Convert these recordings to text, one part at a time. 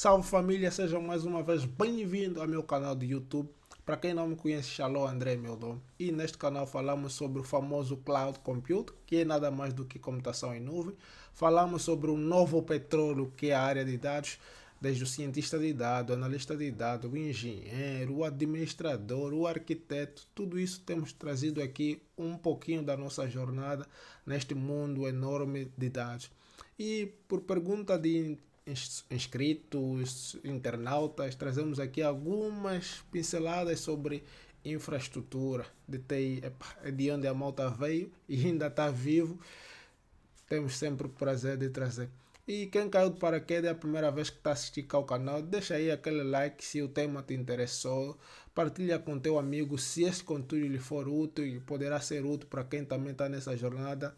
Salve família, sejam mais uma vez bem-vindos ao meu canal de YouTube. Para quem não me conhece, Shalom André é meu nome. E neste canal falamos sobre o famoso Cloud Computing, que é nada mais do que computação em nuvem. Falamos sobre o novo petróleo, que é a área de dados, desde o cientista de dados, o analista de dados, o engenheiro, o administrador, o arquiteto. Tudo isso temos trazido aqui um pouquinho da nossa jornada neste mundo enorme de dados. E por pergunta de inscritos, internautas, trazemos aqui algumas pinceladas sobre infraestrutura de TI. É de onde a malta veio e ainda está vivo. Temos sempre o prazer de trazer. E quem caiu de paraquedas é a primeira vez que está assistindo ao canal, deixa aí aquele like se o tema te interessou, partilha com teu amigo se esse conteúdo lhe for útil e poderá ser útil para quem também está nessa jornada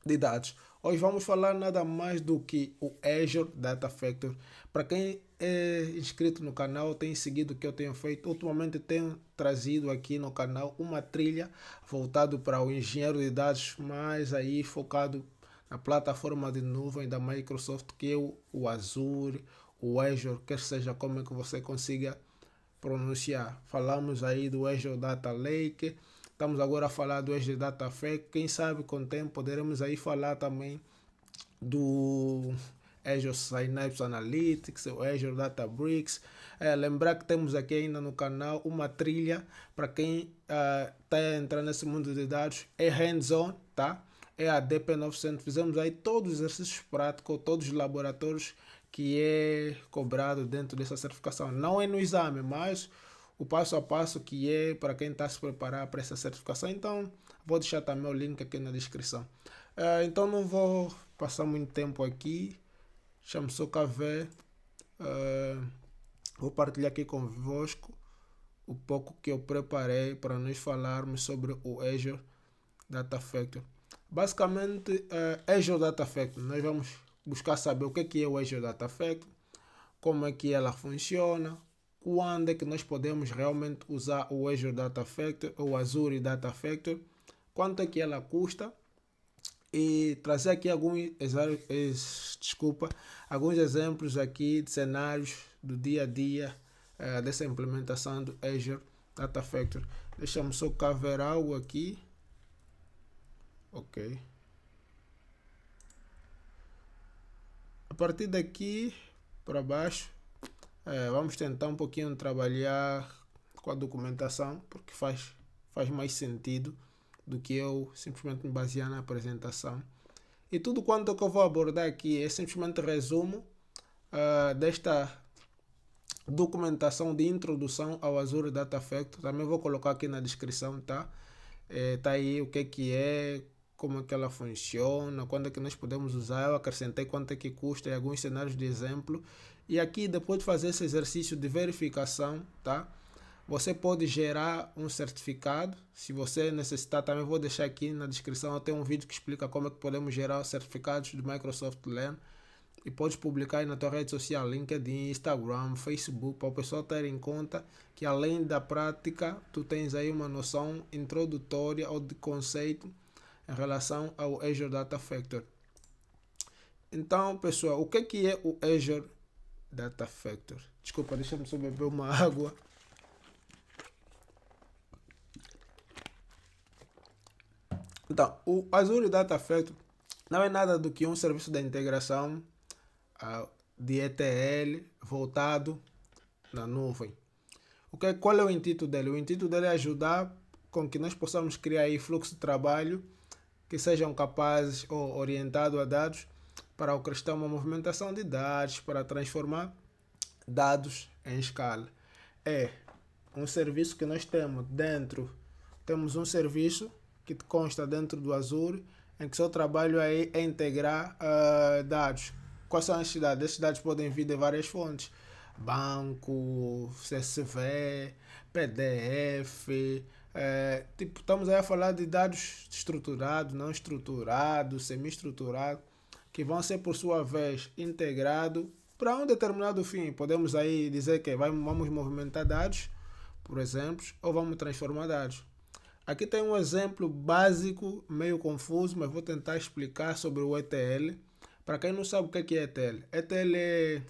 de dados. Hoje vamos falar nada mais do que o Azure Data Factory. Para quem é inscrito no canal, tem seguido o que eu tenho feito. Ultimamente tenho trazido aqui no canal uma trilha voltado para o engenheiro de dados, mais aí focado na plataforma de nuvem da Microsoft, que é o Azure, o Azure, quer seja como é que você consiga pronunciar. Falamos aí do Azure Data Lake. Estamos agora a falar do Azure Data Factory. Quem sabe com o tempo poderemos aí falar também do Azure Synapse Analytics, o Azure Databricks. Lembrar que temos aqui ainda no canal uma trilha para quem está entrando nesse mundo de dados. É hands-on, tá? É a DP900. Fizemos aí todos os exercícios práticos, todos os laboratórios que é cobrado dentro dessa certificação. Não é no exame, mas o passo a passo que é para quem está se preparar para essa certificação. Então, vou deixar também o link aqui na descrição. Então, não vou passar muito tempo aqui. Deixa-me só cá ver. Vou partilhar aqui convosco o pouco que eu preparei para nós falarmos sobre o Azure Data Factory. Basicamente, Azure Data Factory, nós vamos buscar saber o que é o Azure Data Factory, como é que ela funciona, quando é que nós podemos realmente usar o Azure Data Factory ou o Azure Data Factory, quanto é que ela custa e trazer aqui alguns exemplos aqui de cenários do dia a dia dessa implementação do Azure Data Factory. Deixa-me só cá ver algo aqui. Ok. A partir daqui para baixo, vamos tentar um pouquinho trabalhar com a documentação, porque faz mais sentido do que eu simplesmente me basear na apresentação. E tudo quanto que eu vou abordar aqui é simplesmente resumo desta documentação de introdução ao Azure Data Factory. Também vou colocar aqui na descrição, tá? Tá aí o que é, como é que ela funciona, quando é que nós podemos usar. Eu acrescentei quanto é que custa e alguns cenários de exemplo. E aqui, depois de fazer esse exercício de verificação, tá? Você pode gerar um certificado. Se você necessitar, também vou deixar aqui na descrição. Eu tenho um vídeo que explica como é que podemos gerar certificados do Microsoft Learn. E podes publicar aí na tua rede social, LinkedIn, Instagram, Facebook, para o pessoal ter em conta que além da prática, tu tens aí uma noção introdutória ou de conceito em relação ao Azure Data Factory. Então, pessoal, o que é o Azure Data Factory? Desculpa, deixa-me só beber uma água. Então, o Azure Data Factory não é nada do que um serviço de integração de ETL voltado na nuvem. Qual é o intuito dele? O intuito dele é ajudar com que nós possamos criar aí fluxo de trabalho que sejam capazes ou orientados a dados para orquestrar uma movimentação de dados, para transformar dados em escala. É um serviço que nós temos um serviço que consta dentro do Azure, em que seu trabalho é integrar dados. Quais são as dados? Esses dados podem vir de várias fontes: banco, CSV, PDF. Estamos aí a falar de dados estruturados, não estruturados, semi-estruturados, que vão ser por sua vez integrados para um determinado fim. Podemos aí dizer que vamos movimentar dados, por exemplo, ou vamos transformar dados. Aqui tem um exemplo básico, meio confuso, mas vou tentar explicar sobre o ETL. Para quem não sabe o que é ETL, ETL é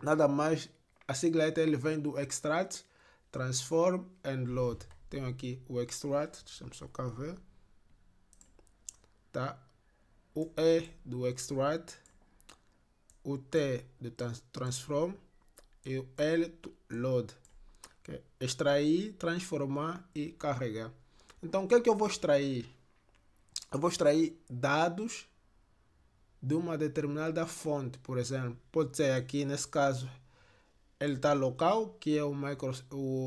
nada mais, a sigla ETL vem do extract, transform and load. Tenho aqui o extract, deixa-me só cá ver, tá? O E do extract, o T do transform e o L do load. Okay? Extrair, transformar e carregar. Então o que é que eu vou extrair? Eu vou extrair dados de uma determinada fonte, por exemplo. Pode ser aqui, nesse caso, ele está local, que é o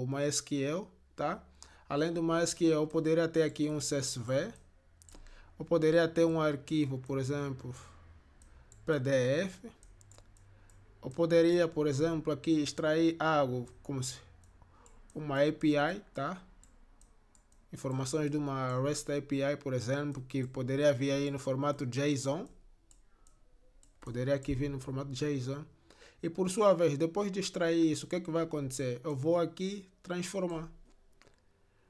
MySQL, tá? Além do MySQL, eu poderia ter aqui um CSV, eu poderia ter um arquivo, por exemplo, PDF. Eu poderia, por exemplo, aqui extrair algo como uma API, tá? Informações de uma REST API, por exemplo, que poderia vir aí no formato JSON. Poderia aqui vir no formato JSON. E por sua vez, depois de extrair isso, o que é que vai acontecer? Eu vou aqui transformar.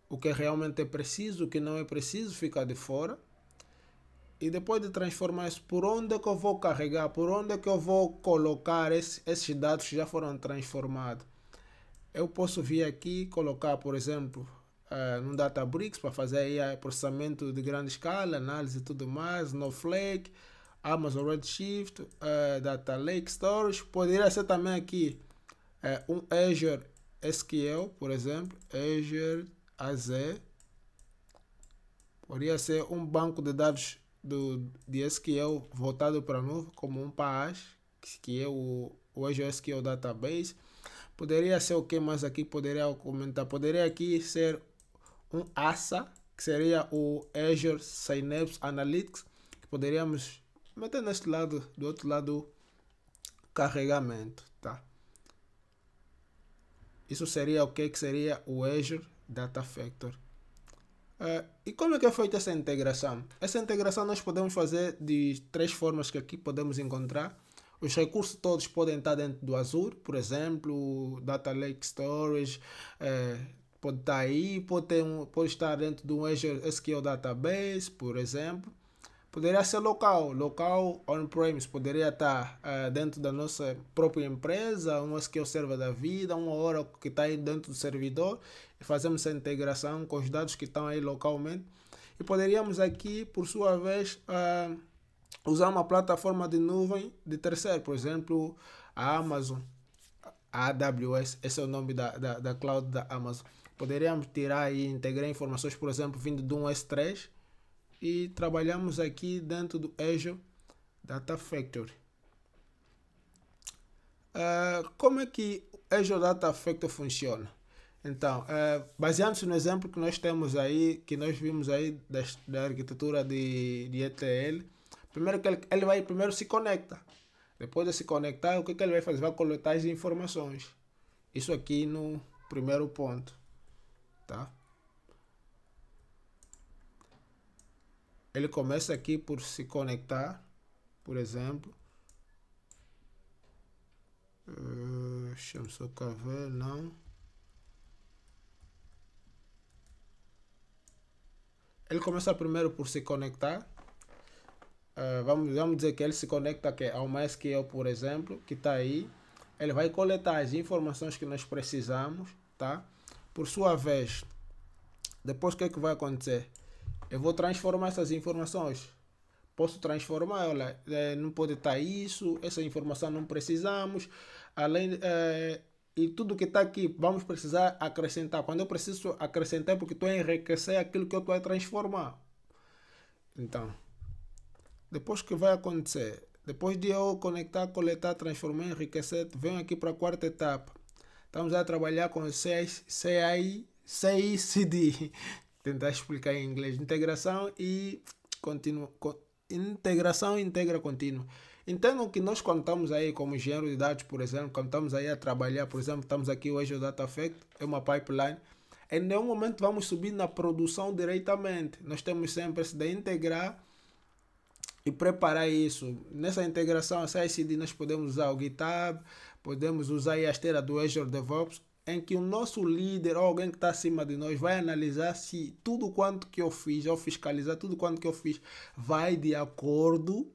O que realmente é preciso, o que não é preciso, fica de fora. E depois de transformar isso, por onde é que eu vou carregar? Por onde é que eu vou colocar esses dados que já foram transformados? Eu posso vir aqui e colocar, por exemplo, no Databricks para fazer aí processamento de grande escala, análise e tudo mais, Snowflake, Amazon Redshift, Data Lake Storage. Poderia ser também aqui um Azure SQL, por exemplo, Azure AZ. Poderia ser um banco de dados de SQL voltado para a nuvem, como um PaaS, que é o Azure SQL Database. Poderia ser o que mais aqui poderia comentar? Poderia aqui ser um ASA, que seria o Azure Synapse Analytics, que poderíamos meter neste lado, do outro lado, carregamento, tá? Isso seria o que seria o Azure Data Factory. E como é que é feita essa integração? Essa integração nós podemos fazer de três formas que aqui podemos encontrar. Os recursos todos podem estar dentro do Azure, por exemplo, Data Lake Storage, pode estar aí, pode estar dentro do Azure SQL Database, por exemplo. Poderia ser local on-premise, poderia estar dentro da nossa própria empresa, um SQL Server da vida, uma hora que está aí dentro do servidor, e fazemos essa integração com os dados que estão aí localmente. E poderíamos aqui, por sua vez, usar uma plataforma de nuvem de terceiro, por exemplo, a Amazon, a AWS, esse é o nome da cloud da Amazon. Poderíamos tirar e integrar informações, por exemplo, vindo de um S3, e trabalhamos aqui dentro do Azure Data Factory. Como é que o Azure Data Factory funciona? Então, baseando-se no exemplo que nós temos aí, que nós vimos aí da arquitetura de ETL, primeiro que ele vai primeiro se conecta. Depois de se conectar, o que ele vai fazer? Vai coletar as informações. Isso aqui no primeiro ponto, tá? Ele começa aqui por se conectar, por exemplo. Deixa eu só cá ver, não. Ele começa primeiro por se conectar. Vamos dizer que ele se conecta aqui ao MySQL, por exemplo, que está aí. Ele vai coletar as informações que nós precisamos, tá? Por sua vez, depois o que é que vai acontecer? Eu vou transformar essas informações. Posso transformar, olha, não pode estar isso, essa informação não precisamos. Além e tudo que está aqui, vamos precisar acrescentar. Quando eu preciso acrescentar, porque estou a enriquecer aquilo que eu estou a transformar. Então, depois que vai acontecer? Depois de eu conectar, coletar, transformar, enriquecer, venho aqui para a quarta etapa. Estamos a trabalhar com CI/CD. Tentar explicar em inglês. Integração e integração e integra contínuo. Entendam que nós, quando estamos aí como engenheiro de dados, por exemplo, quando estamos aí a trabalhar, por exemplo, estamos aqui hoje o Data Factory, é uma pipeline. Em nenhum momento vamos subir na produção diretamente. Nós temos sempre de integrar e preparar isso. Nessa integração, a CI/CD, nós podemos usar o GitHub, podemos usar a esteira do Azure DevOps, em que o nosso líder ou alguém que está acima de nós vai analisar se tudo quanto que eu fiz, ou fiscalizar tudo quanto que eu fiz, vai de acordo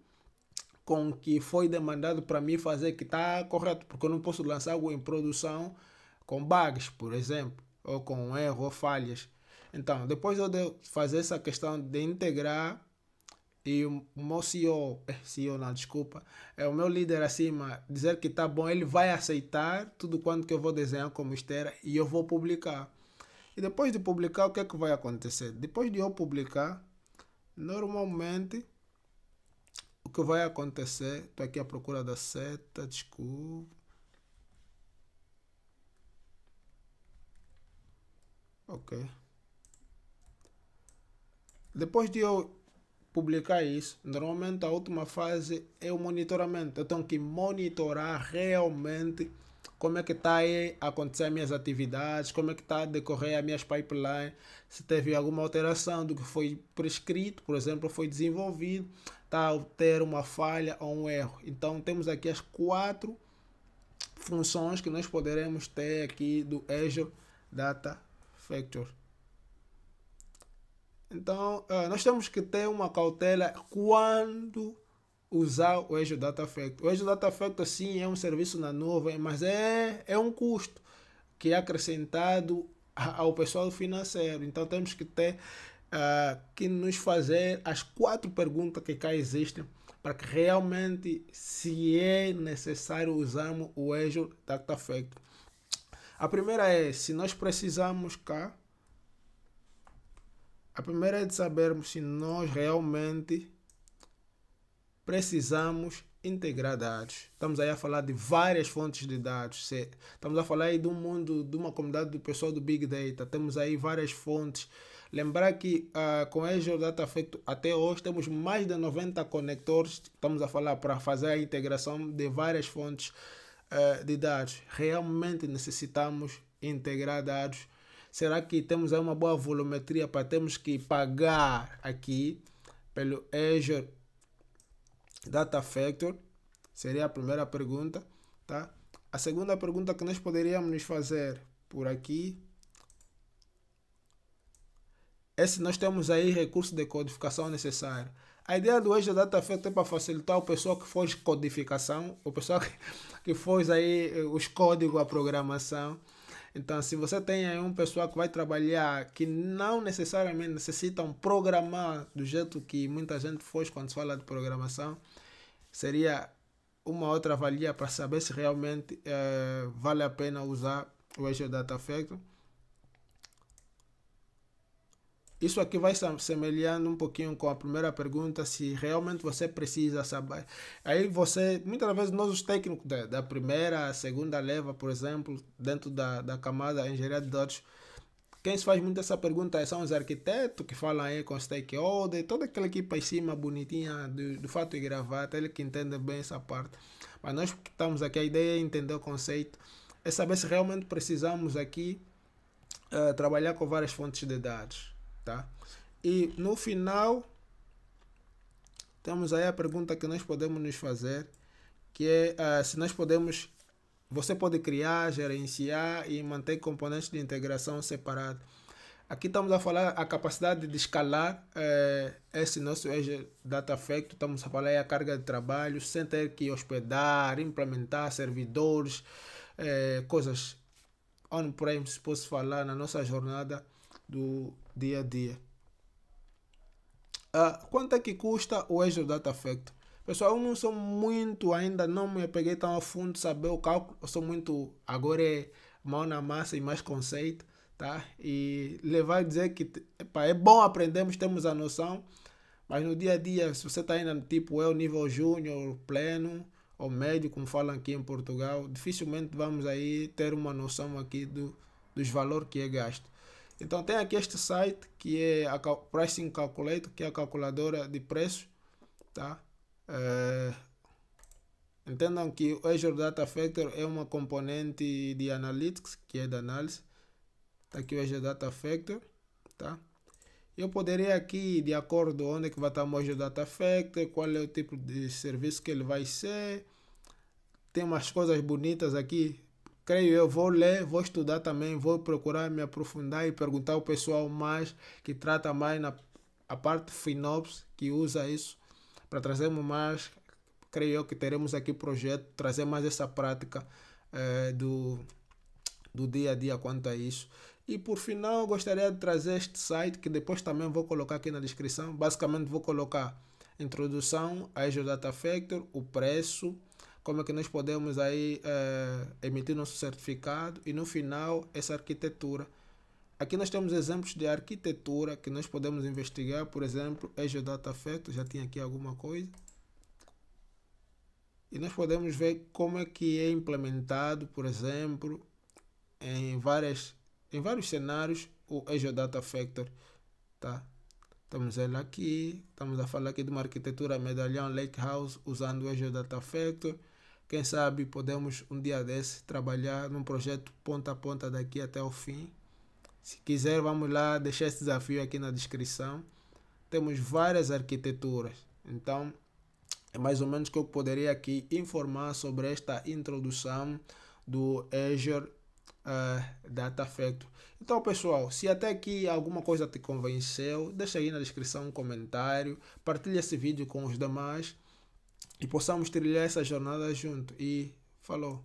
com o que foi demandado para mim fazer que está correto, porque eu não posso lançar algo em produção com bugs, por exemplo, ou com erro ou falhas. Então, depois de fazer essa questão de integrar e o meu CEO, CEO não, desculpa, é o meu líder acima, dizer que tá bom, ele vai aceitar tudo quanto que eu vou desenhar como esteira e eu vou publicar. E depois de publicar, o que é que vai acontecer? Depois de eu publicar, normalmente o que vai acontecer, estou aqui à procura da seta, desculpa. Ok. Depois de eu publicar isso, normalmente a última fase é o monitoramento. Eu tenho que monitorar realmente como é que está a acontecer as minhas atividades, como é que está a decorrer as minhas pipelines, se teve alguma alteração do que foi prescrito, por exemplo, foi desenvolvido, está a ter uma falha ou um erro. Então temos aqui as 4 funções que nós poderemos ter aqui do Azure Data Factory. Então, nós temos que ter uma cautela quando usar o Azure Data Factory. O Azure Data Factory, sim, é um serviço na nuvem, mas é um custo que é acrescentado ao pessoal financeiro. Então, temos que ter que nos fazer as 4 perguntas que cá existem para que realmente, se é necessário, usarmos o Azure Data Factory. A primeira é se nós precisamos cá. A primeira é de sabermos se nós realmente precisamos integrar dados. Estamos aí a falar de várias fontes de dados. Estamos a falar aí de um mundo, de uma comunidade do pessoal do Big Data. Temos aí várias fontes. Lembrar que com a Azure Data Factory até hoje temos mais de 90 conectores. Estamos a falar para fazer a integração de várias fontes de dados. Realmente necessitamos integrar dados. Será que temos aí uma boa volumetria para termos que pagar aqui pelo Azure Data Factory? Seria a primeira pergunta, tá? A segunda pergunta que nós poderíamos nos fazer por aqui é se nós temos aí recurso de codificação necessário. A ideia do Azure Data Factory é para facilitar o pessoal que faz codificação, o pessoal que faz aí os códigos, a programação. Então, se você tem aí um pessoal que vai trabalhar que não necessariamente necessitam programar do jeito que muita gente faz quando se fala de programação, seria uma outra valia para saber se realmente vale a pena usar o Azure Data Factory. Isso aqui vai se semelhando um pouquinho com a primeira pergunta, se realmente você precisa saber. Aí você, muitas vezes nós os técnicos da primeira, segunda leva, por exemplo, dentro da camada engenharia de dados, quem se faz muito essa pergunta são os arquitetos que falam aí com stakeholder, toda aquela equipe em cima bonitinha do fato e gravata, ele que entende bem essa parte. Mas nós que estamos aqui, a ideia é entender o conceito, é saber se realmente precisamos aqui trabalhar com várias fontes de dados. Tá? E no final temos aí a pergunta que nós podemos nos fazer, que é se nós podemos, você pode criar, gerenciar e manter componentes de integração separados. Aqui estamos a falar a capacidade de escalar esse nosso Azure Data Factory. Estamos a falar aí a carga de trabalho sem ter que hospedar, implementar servidores, coisas on-prem, se posso falar, na nossa jornada do dia a dia. Quanto é que custa o Azure Data Factory? Pessoal, eu não sou muito, ainda não me peguei tão a fundo saber o cálculo, eu sou muito, agora é mão na massa e mais conceito, tá? E levar a dizer que é bom aprendermos, temos a noção, mas no dia a dia, se você está ainda tipo eu, nível júnior, pleno ou médio, como falam aqui em Portugal, dificilmente vamos aí ter uma noção aqui dos valores que é gasto. Então tem aqui este site que é a Pricing Calculator, que é a calculadora de preços, tá? Entendam que o Azure Data Factory é uma componente de Analytics, que é da análise. Tá aqui o Azure Data Factory, tá? Eu poderia aqui, de acordo onde é que vai estar o Azure Data Factory, qual é o tipo de serviço que ele vai ser. Tem umas coisas bonitas aqui. Creio eu, vou ler, vou estudar também, vou procurar me aprofundar e perguntar ao pessoal mais que trata mais a parte FinOps, que usa isso, para trazermos mais. creio eu que teremos aqui projeto, trazer mais essa prática do dia a dia quanto a isso. E por final, gostaria de trazer este site que depois também vou colocar aqui na descrição. Basicamente, vou colocar introdução a Azure Data Factory, o preço, como é que nós podemos aí emitir nosso certificado e no final essa arquitetura. Aqui nós temos exemplos de arquitetura que nós podemos investigar, por exemplo, Azure Data Factory, já tinha aqui alguma coisa. E nós podemos ver como é que é implementado, por exemplo, em vários cenários o Azure Data Factory, tá? Estamos ele aqui, estamos a falar aqui de uma arquitetura medalhão Lakehouse usando o Azure Data Factory. Quem sabe podemos um dia desse trabalhar num projeto ponta a ponta daqui até o fim. Se quiser, vamos lá, deixar esse desafio aqui na descrição. Temos várias arquiteturas, então é mais ou menos que eu poderia aqui informar sobre esta introdução do Azure Data Factory. Então pessoal, se até aqui alguma coisa te convenceu, deixa aí na descrição um comentário, partilha esse vídeo com os demais e possamos trilhar essa jornada junto. E falou!